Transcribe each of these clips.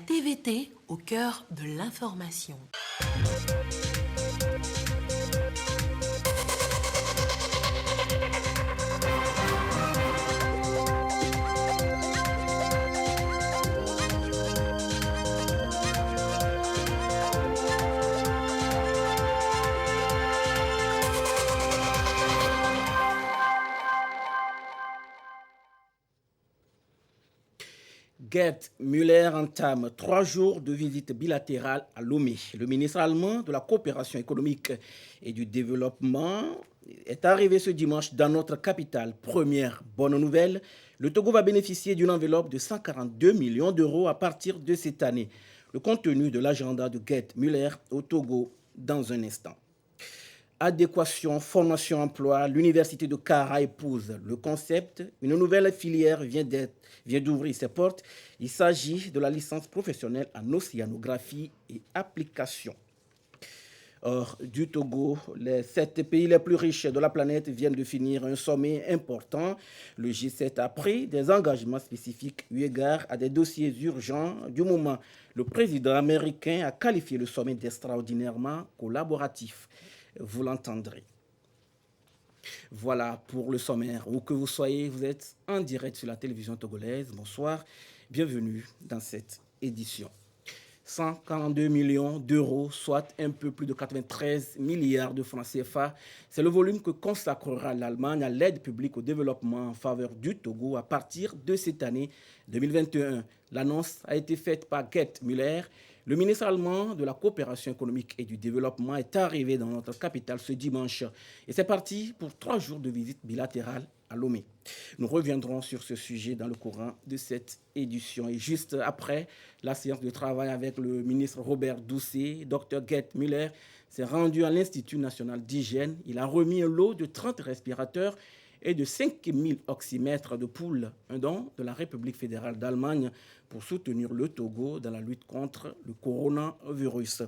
TVT au cœur de l'information. Gerd Müller entame 3 jours de visite bilatérale à Lomé. Le ministre allemand de la coopération économique et du développement est arrivé ce dimanche dans notre capitale. Première bonne nouvelle, le Togo va bénéficier d'une enveloppe de 142 millions d'euros à partir de cette année. Le contenu de l'agenda de Gerd Müller au Togo dans un instant. Adéquation, formation, emploi, l'université de Kara épouse le concept. Une nouvelle filière vient d'ouvrir ses portes. Il s'agit de la licence professionnelle en océanographie et application. Hors du Togo, les 7 pays les plus riches de la planète viennent de finir un sommet important. Le G7 a pris des engagements spécifiques eu égard à des dossiers urgents du moment. Le président américain a qualifié le sommet d'extraordinairement collaboratif. Vous l'entendrez. Voilà pour le sommaire. Où que vous soyez, vous êtes en direct sur la télévision togolaise. Bonsoir, bienvenue dans cette édition. 142 millions d'euros, soit un peu plus de 93 milliards de francs CFA. C'est le volume que consacrera l'Allemagne à l'aide publique au développement en faveur du Togo à partir de cette année 2021. L'annonce a été faite par Gerd Müller. Le ministre allemand de la coopération économique et du développement est arrivé dans notre capitale ce dimanche. Et c'est parti pour 3 jours de visite bilatérale à Lomé. Nous reviendrons sur ce sujet dans le courant de cette édition. Et juste après la séance de travail avec le ministre Robert Doucet, Dr Gerd Müller s'est rendu à l'Institut national d'hygiène. Il a remis un lot de 30 respirateurs et de 5000 oxymètres de poules, un don de la République fédérale d'Allemagne pour soutenir le Togo dans la lutte contre le coronavirus.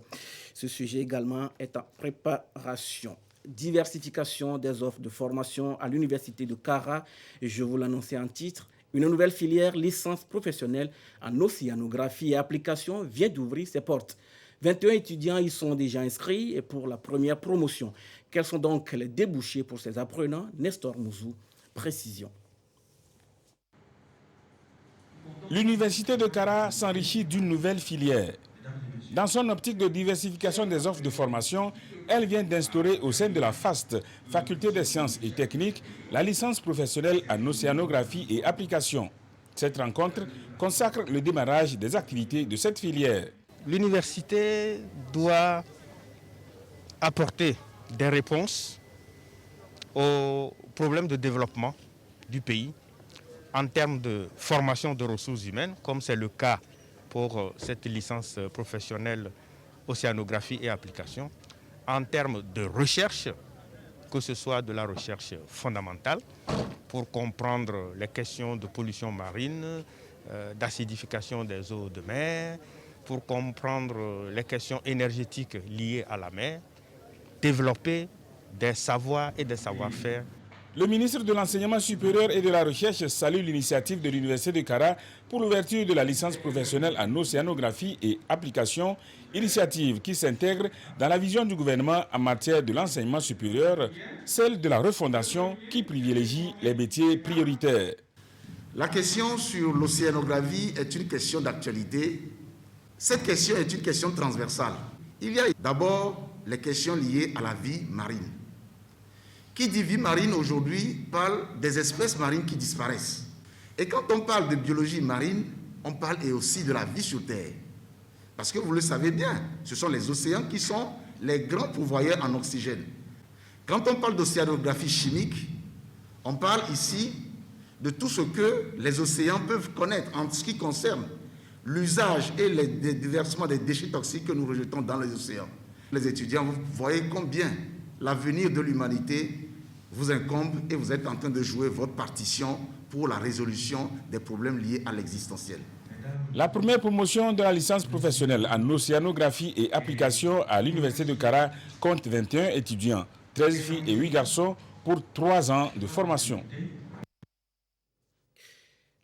Ce sujet également est en préparation. Diversification des offres de formation à l'université de Kara, et je vous l'annonçais en titre, une nouvelle filière licence professionnelle en océanographie et application vient d'ouvrir ses portes. 21 étudiants y sont déjà inscrits et pour la première promotion. Quels sont donc les débouchés pour ces apprenants? Nestor Mouzou, précision. L'université de Kara s'enrichit d'une nouvelle filière. Dans son optique de diversification des offres de formation, elle vient d'instaurer au sein de la FAST, Faculté des sciences et techniques, la licence professionnelle en océanographie et application. Cette rencontre consacre le démarrage des activités de cette filière. L'université doit apporter des réponses aux problèmes de développement du pays en termes de formation de ressources humaines, comme c'est le cas pour cette licence professionnelle océanographie et application, en termes de recherche, que ce soit de la recherche fondamentale, pour comprendre les questions de pollution marine, d'acidification des eaux de mer, pour comprendre les questions énergétiques liées à la mer, développer des savoirs et des savoir-faire. Le ministre de l'Enseignement supérieur et de la Recherche salue l'initiative de l'Université de Kara pour l'ouverture de la licence professionnelle en océanographie et application, initiative qui s'intègre dans la vision du gouvernement en matière de l'enseignement supérieur, celle de la refondation qui privilégie les métiers prioritaires. La question sur l'océanographie est une question d'actualité. Cette question est une question transversale. Il y a d'abord les questions liées à la vie marine. Qui dit vie marine aujourd'hui parle des espèces marines qui disparaissent. Et quand on parle de biologie marine, on parle aussi de la vie sur Terre. Parce que vous le savez bien, ce sont les océans qui sont les grands pourvoyeurs en oxygène. Quand on parle d'océanographie chimique, on parle ici de tout ce que les océans peuvent connaître en ce qui concerne l'usage et le déversement des déchets toxiques que nous rejetons dans les océans. Les étudiants, vous voyez combien l'avenir de l'humanité vous incombe et vous êtes en train de jouer votre partition pour la résolution des problèmes liés à l'existentiel. La première promotion de la licence professionnelle en océanographie et application à l'Université de Kara compte 21 étudiants, 13 filles et 8 garçons pour 3 ans de formation.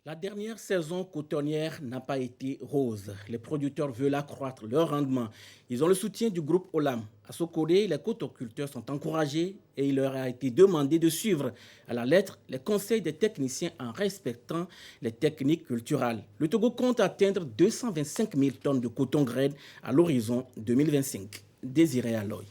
La dernière saison cotonnière n'a pas été rose. Les producteurs veulent accroître leur rendement. Ils ont le soutien du groupe Olam. À Sokodé, les cotoculteurs sont encouragés et il leur a été demandé de suivre à la lettre les conseils des techniciens en respectant les techniques culturelles. Le Togo compte atteindre 225 000 tonnes de coton graine à l'horizon 2025. Désiré Aloy.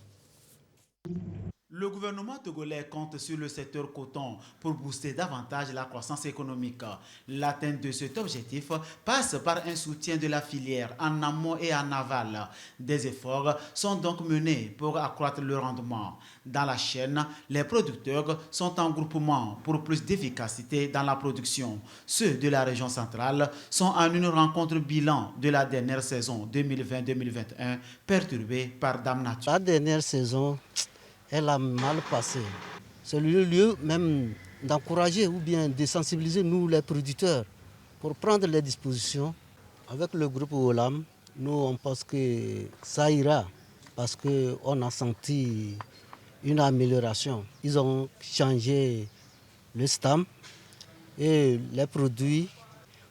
Le gouvernement togolais compte sur le secteur coton pour booster davantage la croissance économique. L'atteinte de cet objectif passe par un soutien de la filière en amont et en aval. Des efforts sont donc menés pour accroître le rendement. Dans la chaîne, les producteurs sont en groupement pour plus d'efficacité dans la production. Ceux de la région centrale sont en une rencontre bilan de la dernière saison 2020-2021 perturbée par Dame Nature. La dernière saison, elle a mal passé. C'est le lieu même d'encourager ou bien de sensibiliser nous les producteurs pour prendre les dispositions. Avec le groupe Olam, nous on pense que ça ira parce qu'on a senti une amélioration. Ils ont changé le stam et les produits,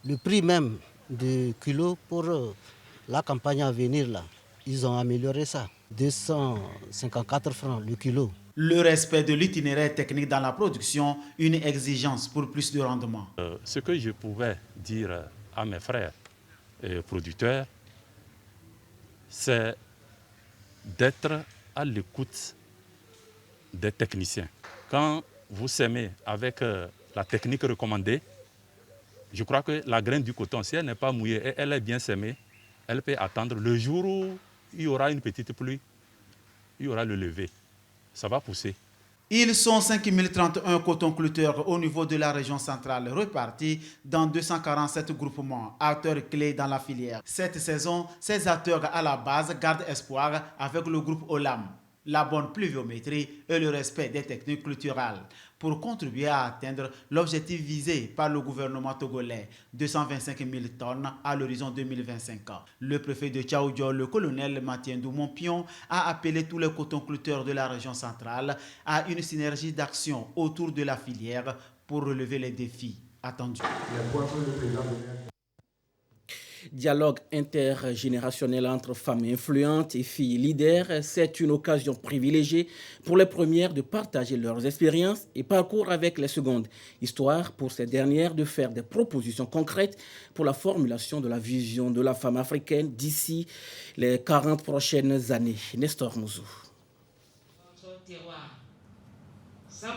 le prix même du kilo pour la campagne à venir là. Ils ont amélioré ça. 254 francs le kilo. Le respect de l'itinéraire technique dans la production, une exigence pour plus de rendement. Ce que je pouvais dire à mes frères producteurs, c'est d'être à l'écoute des techniciens. Quand vous semez avec la technique recommandée, je crois que la graine du coton, si elle n'est pas mouillée et elle est bien semée, elle peut attendre le jour où il y aura une petite pluie, il y aura le lever, ça va pousser. Ils sont 5031 cotonculteurs au niveau de la région centrale, répartis dans 247 groupements, acteurs clés dans la filière. Cette saison, ces acteurs à la base gardent espoir avec le groupe Olam, la bonne pluviométrie et le respect des techniques culturelles pour contribuer à atteindre l'objectif visé par le gouvernement togolais, 225 000 tonnes à l'horizon 2025. Le préfet de Tchaoudjo, le colonel Matiendou Mompion, a appelé tous les cotonculteurs de la région centrale à une synergie d'action autour de la filière pour relever les défis attendus. Dialogue intergénérationnel entre femmes influentes et filles leaders, c'est une occasion privilégiée pour les premières de partager leurs expériences et parcours avec les secondes, histoire pour ces dernières de faire des propositions concrètes pour la formulation de la vision de la femme africaine d'ici les 40 prochaines années. Nestor Mouzou.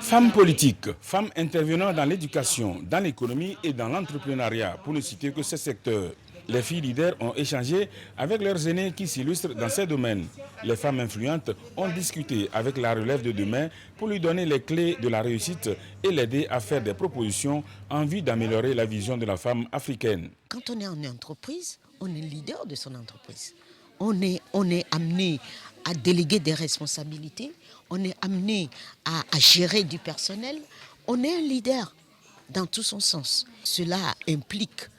Femmes politiques, femmes intervenant dans l'éducation, dans l'économie et dans l'entrepreneuriat, pour ne citer que ces secteurs. Les filles leaders ont échangé avec leurs aînés qui s'illustrent dans ces domaines. Les femmes influentes ont discuté avec la relève de demain pour lui donner les clés de la réussite et l'aider à faire des propositions en vue d'améliorer la vision de la femme africaine. Quand on est en entreprise, on est leader de son entreprise. On est amené à déléguer des responsabilités, on est amené à gérer du personnel. On est un leader dans tout son sens. Cela implique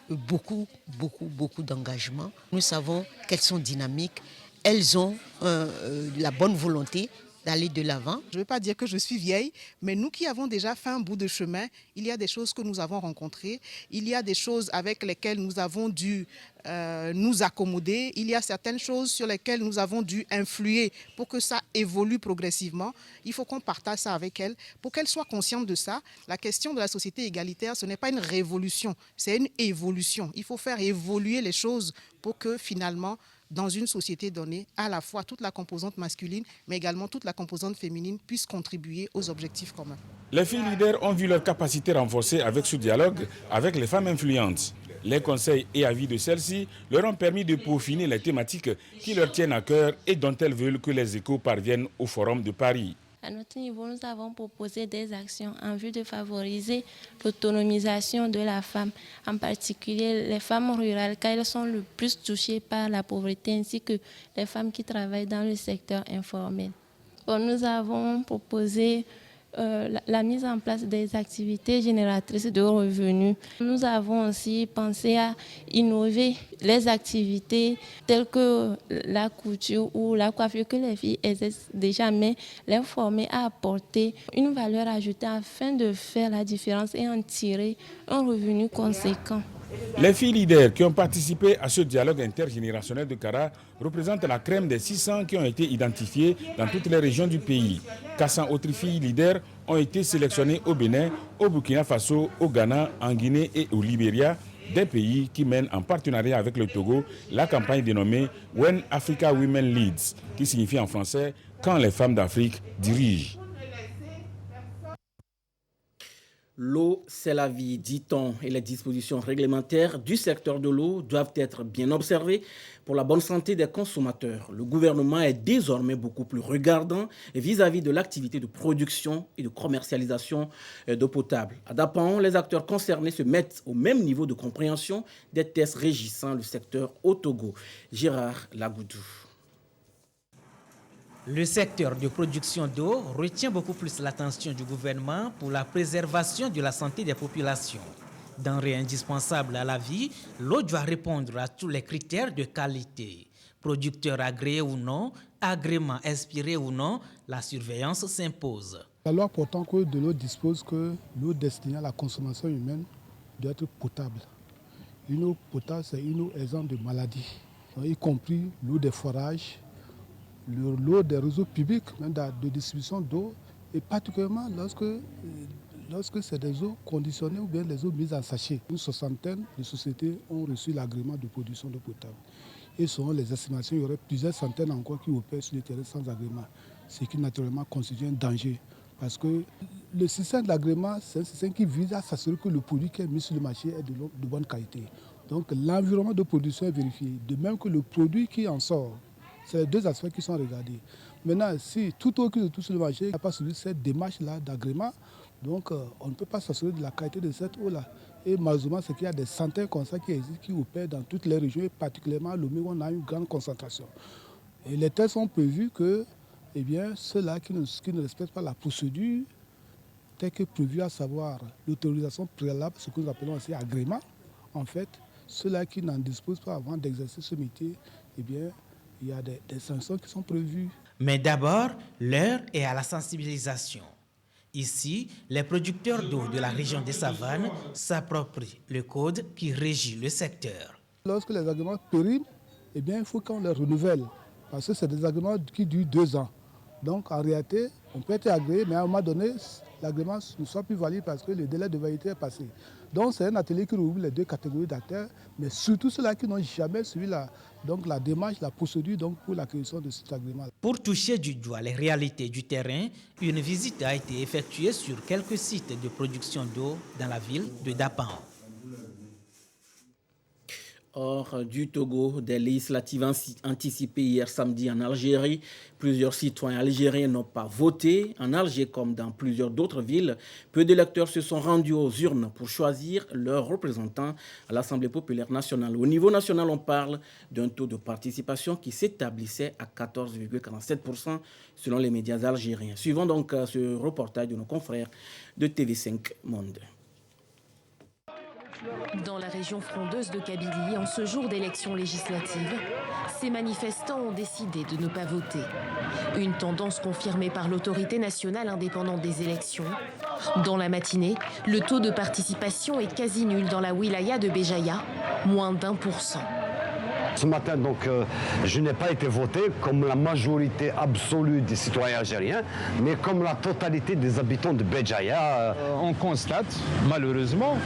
beaucoup d'engagement. Nous savons qu'elles sont dynamiques, elles ont la bonne volonté d'aller de l'avant. Je ne veux pas dire que je suis vieille, mais nous qui avons déjà fait un bout de chemin, il y a des choses que nous avons rencontrées, il y a des choses avec lesquelles nous avons dû nous accommoder, il y a certaines choses sur lesquelles nous avons dû influer pour que ça évolue progressivement. Il faut qu'on partage ça avec elles pour qu'elles soient conscientes de ça. La question de la société égalitaire, ce n'est pas une révolution, c'est une évolution. Il faut faire évoluer les choses pour que finalement, dans une société donnée, à la fois toute la composante masculine, mais également toute la composante féminine puisse contribuer aux objectifs communs. Les filles leaders ont vu leur capacité renforcée avec ce dialogue avec les femmes influentes. Les conseils et avis de celles-ci leur ont permis de peaufiner les thématiques qui leur tiennent à cœur et dont elles veulent que les échos parviennent au Forum de Paris. À notre niveau, nous avons proposé des actions en vue de favoriser l'autonomisation de la femme, en particulier les femmes rurales, car elles sont le plus touchées par la pauvreté, ainsi que les femmes qui travaillent dans le secteur informel. Bon, nous avons proposé la mise en place des activités génératrices de revenus. Nous avons aussi pensé à innover les activités telles que la couture ou la coiffure que les filles exercent déjà, mais les former à apporter une valeur ajoutée afin de faire la différence et en tirer un revenu conséquent. Les filles leaders qui ont participé à ce dialogue intergénérationnel de Kara représentent la crème des 600 qui ont été identifiées dans toutes les régions du pays. 400 autres filles leaders ont été sélectionnées au Bénin, au Burkina Faso, au Ghana, en Guinée et au Libéria, des pays qui mènent en partenariat avec le Togo la campagne dénommée When Africa Women Leads, qui signifie en français « Quand les femmes d'Afrique dirigent ». L'eau, c'est la vie, dit-on, et les dispositions réglementaires du secteur de l'eau doivent être bien observées pour la bonne santé des consommateurs. Le gouvernement est désormais beaucoup plus regardant vis-à-vis de l'activité de production et de commercialisation d'eau potable. À Dapan, les acteurs concernés se mettent au même niveau de compréhension des tests régissant le secteur au Togo. Gérard Lagoudou. Le secteur de production d'eau retient beaucoup plus l'attention du gouvernement pour la préservation de la santé des populations. Denrée indispensable à la vie, l'eau doit répondre à tous les critères de qualité. Producteur agréé ou non, agrément expiré ou non, la surveillance s'impose. La loi portant que de l'eau dispose que l'eau destinée à la consommation humaine doit être potable. Une eau potable, c'est une eau exempte de maladies, y compris l'eau des forages, l'eau des réseaux publics de distribution d'eau, et particulièrement lorsque c'est des eaux conditionnées ou bien les eaux mises en sachet. Une soixantaine de sociétés ont reçu l'agrément de production d'eau potable. Et selon les estimations, il y aurait plusieurs centaines encore qui opèrent sur le terrain sans agrément, ce qui naturellement constitue un danger. Parce que le système d'agrément, c'est un système qui vise à s'assurer que le produit qui est mis sur le marché est de bonne qualité. Donc l'environnement de production est vérifié, de même que le produit qui en sort. C'est les deux aspects qui sont regardés. Maintenant, si toute eau qui se trouve sur le marché n'a pas suivi cette démarche-là d'agrément, donc on ne peut pas s'assurer de la qualité de cette eau-là. Et malheureusement, c'est qu'il y a des centaines comme ça qui existent, qui opèrent dans toutes les régions, et particulièrement à Lomé, où on a une grande concentration. Et les tests ont prévu que ceux-là qui ne respectent pas la procédure telle que prévue, à savoir l'autorisation préalable, ce que nous appelons aussi agrément, en fait, ceux-là qui n'en disposent pas avant d'exercer ce métier, il y a des sanctions qui sont prévues. Mais d'abord, l'heure est à la sensibilisation. Ici, les producteurs d'eau de la région des Savanes s'approprient le code qui régit le secteur. Lorsque les agréments périment, il faut qu'on les renouvelle, parce que c'est des agréments qui durent 2 ans. Donc en réalité, on peut être agréé, mais à un moment donné, l'agrément ne soit plus valide parce que le délai de validité est passé. Donc c'est un atelier qui regroupe les deux catégories d'acteurs, mais surtout ceux-là qui n'ont jamais suivi la démarche, la procédure pour l'acquisition de cet agrément. Pour toucher du doigt les réalités du terrain, une visite a été effectuée sur quelques sites de production d'eau dans la ville de Dapan. Hors du Togo, des législatives anticipées hier samedi en Algérie. Plusieurs citoyens algériens n'ont pas voté. En Alger, comme dans plusieurs d'autres villes, peu d'électeurs se sont rendus aux urnes pour choisir leurs représentants à l'Assemblée populaire nationale. Au niveau national, on parle d'un taux de participation qui s'établissait à 14,47% selon les médias algériens. Suivons donc ce reportage de nos confrères de TV5 Monde. Dans la région frondeuse de Kabylie, en ce jour d'élection législative, ces manifestants ont décidé de ne pas voter. Une tendance confirmée par l'autorité nationale indépendante des élections. Dans la matinée, le taux de participation est quasi nul dans la wilaya de Béjaïa, moins d'1%. Ce matin, je n'ai pas été voté comme la majorité absolue des citoyens algériens, mais comme la totalité des habitants de Béjaïa. On constate, malheureusement,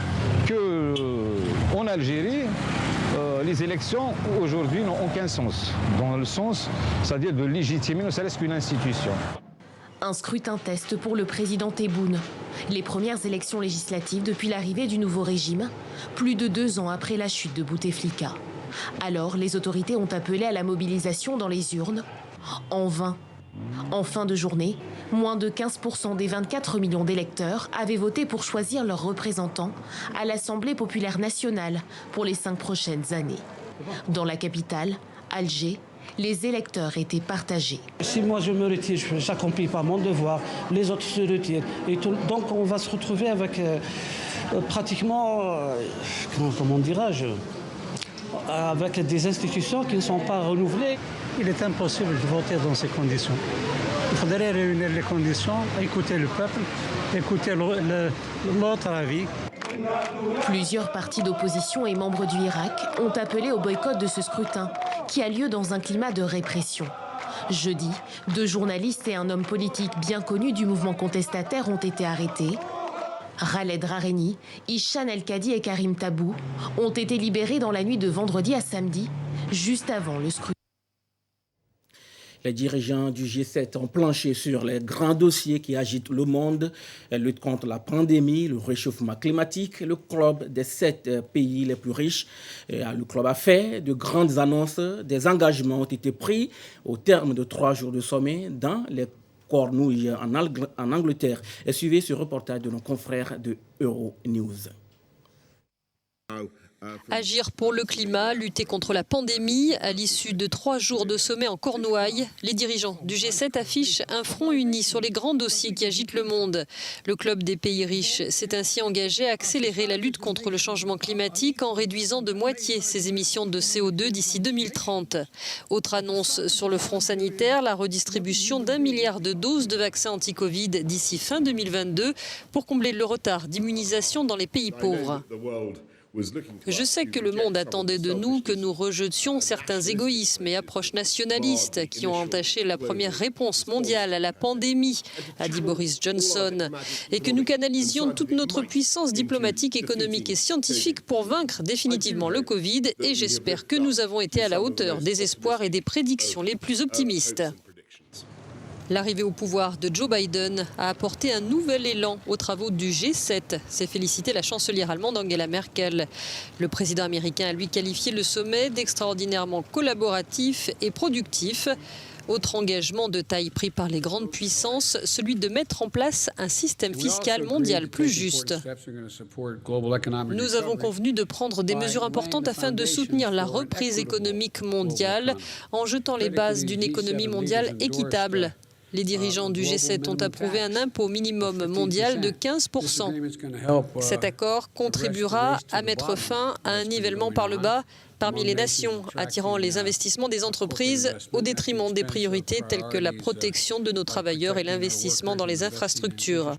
qu'en Algérie, les élections aujourd'hui n'ont aucun sens. Dans le sens, c'est-à-dire de légitimer ne serait-ce qu'une institution. Un scrutin test pour le président Tebboune. Les premières élections législatives depuis l'arrivée du nouveau régime, plus de 2 ans après la chute de Bouteflika. Alors, les autorités ont appelé à la mobilisation dans les urnes, en vain. En fin de journée, moins de 15% des 24 millions d'électeurs avaient voté pour choisir leurs représentants à l'Assemblée populaire nationale pour les 5 prochaines années. Dans la capitale, Alger, les électeurs étaient partagés. Si moi je me retire, je n'accomplis pas mon devoir, les autres se retirent. Et donc on va se retrouver avec pratiquement, comment dirais-je, avec des institutions qui ne sont pas renouvelées. Il est impossible de voter dans ces conditions. Il faudrait réunir les conditions, écouter le peuple, écouter l'autre avis. Plusieurs partis d'opposition et membres du Hirak ont appelé au boycott de ce scrutin, qui a lieu dans un climat de répression. Jeudi, 2 journalistes et un homme politique bien connu du mouvement contestataire ont été arrêtés. Khaled Rareni, Ishan El-Kadi et Karim Tabou ont été libérés dans la nuit de vendredi à samedi, juste avant le scrutin. Les dirigeants du G7 ont planché sur les grands dossiers qui agitent le monde, la lutte contre la pandémie, le réchauffement climatique. Le club des 7 pays les plus riches, le club a fait de grandes annonces. Des engagements ont été pris au terme de 3 jours de sommet dans les Cornouilles en Angleterre. Et suivez ce reportage de nos confrères de Euronews. Agir pour le climat, lutter contre la pandémie. À l'issue de 3 jours de sommet en Cornouailles, les dirigeants du G7 affichent un front uni sur les grands dossiers qui agitent le monde. Le club des pays riches s'est ainsi engagé à accélérer la lutte contre le changement climatique en réduisant de moitié ses émissions de CO2 d'ici 2030. Autre annonce sur le front sanitaire, la redistribution d'1 milliard de doses de vaccins anti-Covid d'ici fin 2022 pour combler le retard d'immunisation dans les pays pauvres. Je sais que le monde attendait de nous que nous rejetions certains égoïsmes et approches nationalistes qui ont entaché la première réponse mondiale à la pandémie, a dit Boris Johnson, et que nous canalisions toute notre puissance diplomatique, économique et scientifique pour vaincre définitivement le Covid, et j'espère que nous avons été à la hauteur des espoirs et des prédictions les plus optimistes. L'arrivée au pouvoir de Joe Biden a apporté un nouvel élan aux travaux du G7, s'est félicité la chancelière allemande Angela Merkel. Le président américain a lui qualifié le sommet d'extraordinairement collaboratif et productif. Autre engagement de taille pris par les grandes puissances, celui de mettre en place un système fiscal mondial plus juste. Nous avons convenu de prendre des mesures importantes afin de soutenir la reprise économique mondiale en jetant les bases d'une économie mondiale équitable. Les dirigeants du G7 ont approuvé un impôt minimum mondial de 15%. Cet accord contribuera à mettre fin à un nivellement par le bas parmi les nations, attirant les investissements des entreprises au détriment des priorités telles que la protection de nos travailleurs et l'investissement dans les infrastructures.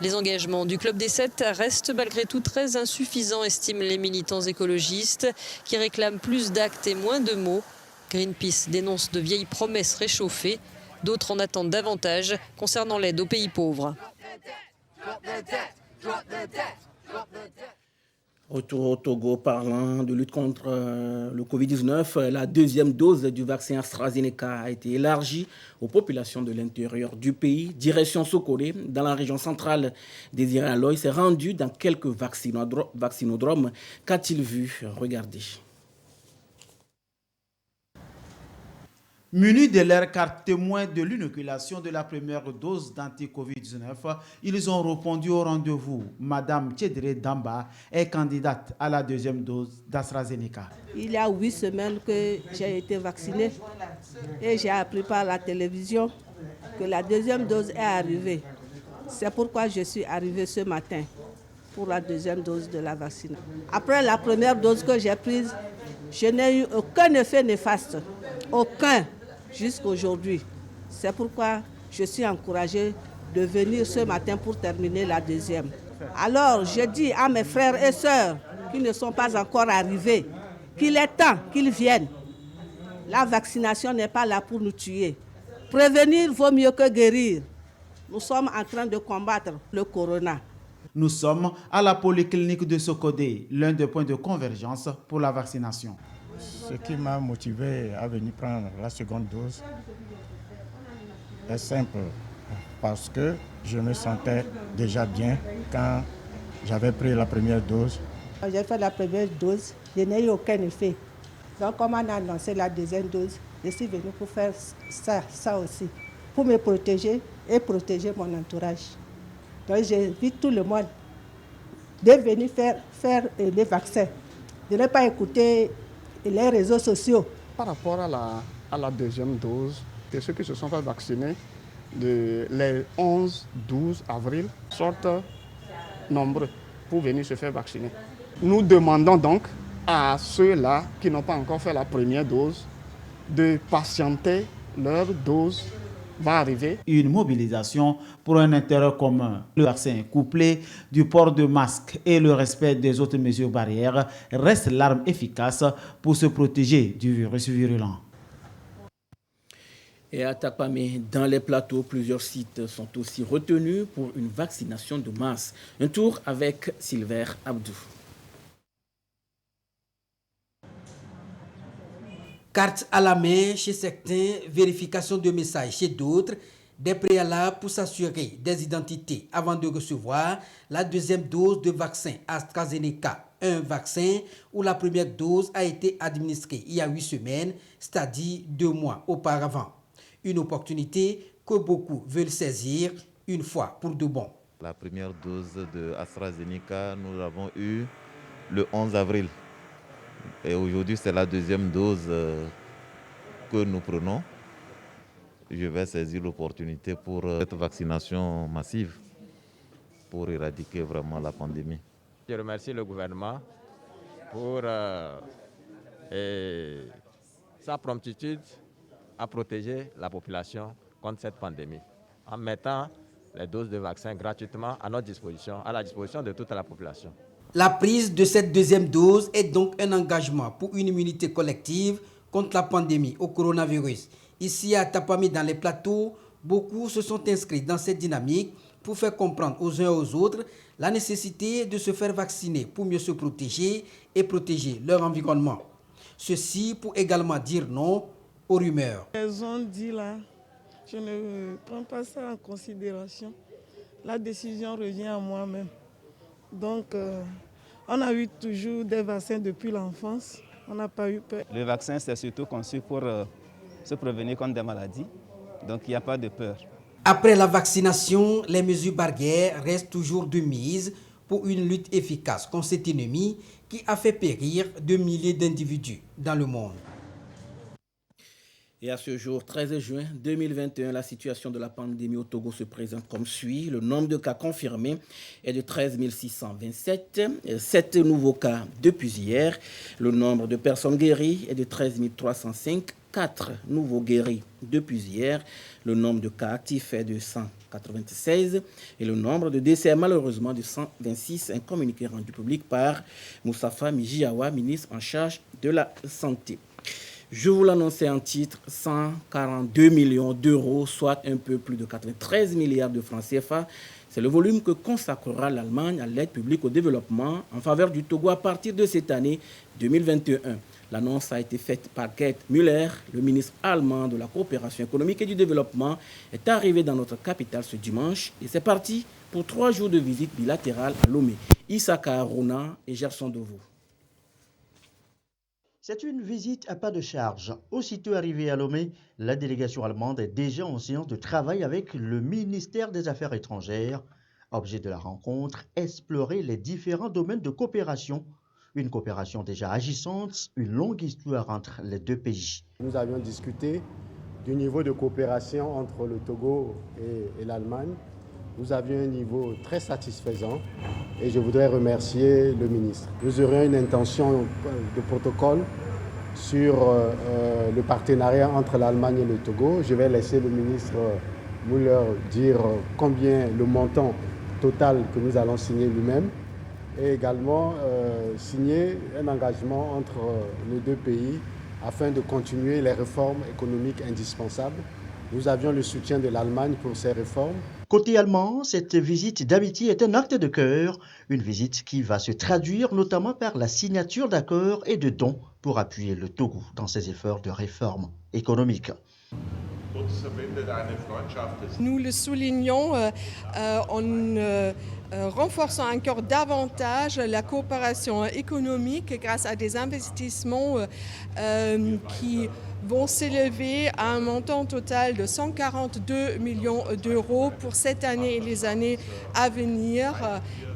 Les engagements du Club des 7 restent malgré tout très insuffisants, estiment les militants écologistes, qui réclament plus d'actes et moins de mots. Greenpeace dénonce de vieilles promesses réchauffées. D'autres en attendent davantage concernant l'aide aux pays pauvres. Retour au Togo, parlant de lutte contre le Covid-19, la 2e dose du vaccin AstraZeneca a été élargie aux populations de l'intérieur du pays. Direction Sokole, dans la région centrale, Désiré Aloy s'est rendu dans quelques vaccinodromes. Qu'a-t-il vu? Regardez. Munis de leur carte témoin de l'inoculation de la première dose d'anti-Covid-19, ils ont répondu au rendez-vous. Madame Tchédré Damba est candidate à la 2e dose d'AstraZeneca. Il y a 8 semaines que j'ai été vaccinée et j'ai appris par la télévision que la 2e dose est arrivée. C'est pourquoi je suis arrivée ce matin pour la 2e dose de la vaccine. Après la première dose que j'ai prise, je n'ai eu aucun effet néfaste. Aucun. Jusqu'à aujourd'hui. C'est pourquoi je suis encouragée de venir ce matin pour terminer la 2e. Alors, je dis à mes frères et sœurs qui ne sont pas encore arrivés qu'il est temps qu'ils viennent. La vaccination n'est pas là pour nous tuer. Prévenir vaut mieux que guérir. Nous sommes en train de combattre le corona. Nous sommes à la polyclinique de Sokodé, l'un des points de convergence pour la vaccination. Ce qui m'a motivé à venir prendre la 2e dose est simple, parce que je me sentais déjà bien quand j'avais pris la première dose. J'ai fait la première dose, je n'ai eu aucun effet. Donc, comme on a annoncé la 2e dose, je suis venue pour faire ça aussi, pour me protéger et protéger mon entourage. Donc, j'invite tout le monde de venir faire les vaccins, de ne pas écouter les réseaux sociaux, par rapport à la deuxième dose, et ceux qui se sont fait vacciner les 11-12 avril sortent nombreux pour venir se faire vacciner. Nous demandons donc à ceux-là qui n'ont pas encore fait la première dose de patienter, leur dose va arriver. Une mobilisation pour un intérêt commun. Le vaccin couplé du port de masque et le respect des autres mesures barrières reste l'arme efficace pour se protéger du virus virulent. Et à Tapamé, dans les plateaux, plusieurs sites sont aussi retenus pour une vaccination de masse. Un tour avec Sylvain Abdou. Carte à la main chez certains, vérification de messages chez d'autres, des préalables pour s'assurer des identités avant de recevoir la deuxième dose de vaccin AstraZeneca. Un vaccin où la première dose a été administrée il y a 8 semaines, c'est-à-dire 2 mois auparavant. Une opportunité que beaucoup veulent saisir une fois pour de bon. La première dose de AstraZeneca, nous l'avons eue le 11 avril. Et aujourd'hui, c'est la deuxième dose que nous prenons. Je vais saisir l'opportunité pour cette vaccination massive pour éradiquer vraiment la pandémie. Je remercie le gouvernement pour sa promptitude à protéger la population contre cette pandémie en mettant les doses de vaccins gratuitement à notre disposition, à la disposition de toute la population. La prise de cette deuxième dose est donc un engagement pour une immunité collective contre la pandémie au coronavirus. Ici à Tapamé, dans les plateaux, beaucoup se sont inscrits dans cette dynamique pour faire comprendre aux uns et aux autres la nécessité de se faire vacciner pour mieux se protéger et protéger leur environnement. Ceci pour également dire non aux rumeurs. Elles ont dit là, je ne prends pas ça en considération. La décision revient à moi-même. Donc, on a eu toujours des vaccins depuis l'enfance. On n'a pas eu peur. Le vaccin, c'est surtout conçu pour se prévenir contre des maladies. Donc, il n'y a pas de peur. Après la vaccination, les mesures barrières restent toujours de mise pour une lutte efficace contre cet ennemi qui a fait périr de milliers d'individus dans le monde. Et à ce jour, 13 juin 2021, la situation de la pandémie au Togo se présente comme suit. Le nombre de cas confirmés est de 13 627, 7 nouveaux cas depuis hier. Le nombre de personnes guéries est de 13 305, 4 nouveaux guéris depuis hier. Le nombre de cas actifs est de 196 et le nombre de décès malheureusement de 126. Un communiqué rendu public par Moustapha Mijiawa, ministre en charge de la Santé. Je vous l'annonçais en titre, 142 millions d'euros, soit un peu plus de 93 milliards de francs CFA. C'est le volume que consacrera l'Allemagne à l'aide publique au développement en faveur du Togo à partir de cette année 2021. L'annonce a été faite par Gerd Müller, le ministre allemand de la coopération économique et du développement, est arrivé dans notre capitale ce dimanche et c'est parti pour 3 jours de visite bilatérale à Lomé. Issaka Aruna et Gerson Dovo. C'est une visite à pas de charge. Aussitôt arrivée à Lomé, la délégation allemande est déjà en séance de travail avec le ministère des Affaires étrangères. Objet de la rencontre, explorer les différents domaines de coopération. Une coopération déjà agissante, une longue histoire entre les deux pays. Nous avions discuté du niveau de coopération entre le Togo et l'Allemagne. Nous avions un niveau très satisfaisant et je voudrais remercier le ministre. Nous aurions une intention de protocole sur le partenariat entre l'Allemagne et le Togo. Je vais laisser le ministre Müller dire combien le montant total que nous allons signer lui-même et également signer un engagement entre les deux pays afin de continuer les réformes économiques indispensables. Nous avions le soutien de l'Allemagne pour ces réformes. Côté allemand, cette visite d'amitié est un acte de cœur, une visite qui va se traduire notamment par la signature d'accords et de dons pour appuyer le Togo dans ses efforts de réforme économique. Nous le soulignons en renforçant encore davantage la coopération économique grâce à des investissements qui vont s'élever à un montant total de 142 millions d'euros pour cette année et les années à venir.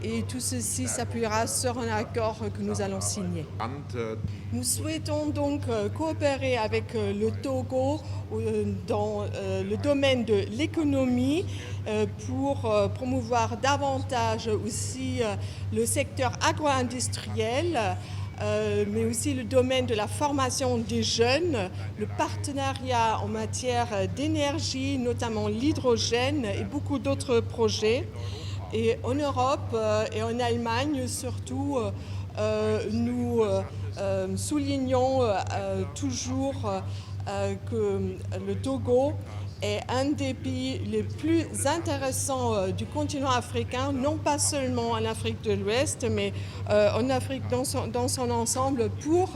Et tout ceci s'appuiera sur un accord que nous allons signer. Nous souhaitons donc coopérer avec le Togo dans le domaine de l'économie pour promouvoir davantage aussi le secteur agro-industriel, mais aussi le domaine de la formation des jeunes, le partenariat en matière d'énergie, notamment l'hydrogène et beaucoup d'autres projets. Et en Europe et en Allemagne surtout, nous soulignons toujours que le Togo est un des pays les plus intéressants du continent africain, non pas seulement en Afrique de l'Ouest, mais en Afrique dans son ensemble pour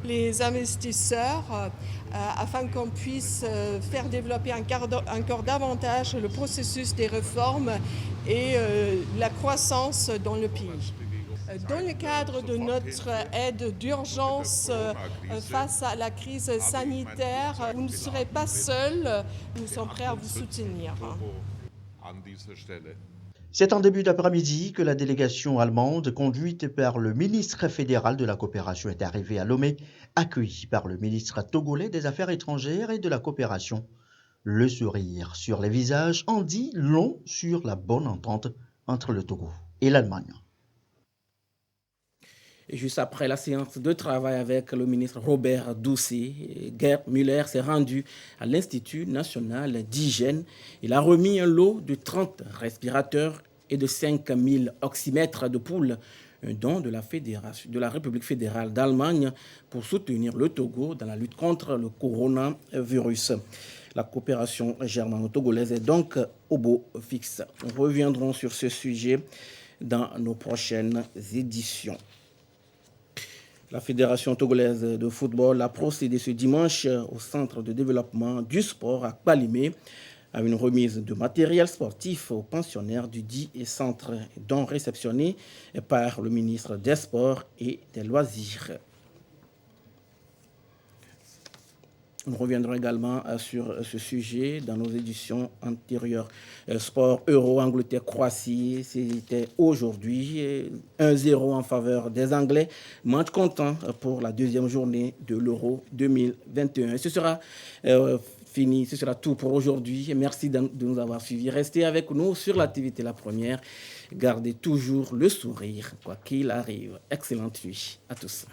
les investisseurs, afin qu'on puisse faire développer encore davantage le processus des réformes et la croissance dans le pays. Dans le cadre de notre aide d'urgence face à la crise sanitaire, vous ne serez pas seuls, nous sommes prêts à vous soutenir. C'est en début d'après-midi que la délégation allemande, conduite par le ministre fédéral de la coopération, est arrivée à Lomé, accueillie par le ministre togolais des Affaires étrangères et de la coopération. Le sourire sur les visages en dit long sur la bonne entente entre le Togo et l'Allemagne. Et juste après la séance de travail avec le ministre Robert Doucet, Gerd Müller s'est rendu à l'Institut national d'hygiène. Il a remis un lot de 30 respirateurs et de 5000 oxymètres de poules, un don de la République fédérale d'Allemagne pour soutenir le Togo dans la lutte contre le coronavirus. La coopération germano-togolaise est donc au beau fixe. Nous reviendrons sur ce sujet dans nos prochaines éditions. La Fédération togolaise de football a procédé ce dimanche au Centre de développement du sport à Kpalimé à une remise de matériel sportif aux pensionnaires du dit centre, dont réceptionné par le ministre des Sports et des Loisirs. Nous reviendrons également sur ce sujet dans nos éditions antérieures. Sport Euro, Angleterre-Croatie, c'était aujourd'hui 1-0 en faveur des Anglais. Match comptant pour la deuxième journée de l'Euro 2021. Ce sera fini, ce sera tout pour aujourd'hui. Merci de nous avoir suivis. Restez avec nous sur la TV La Première. Gardez toujours le sourire, quoi qu'il arrive. Excellente nuit à tous.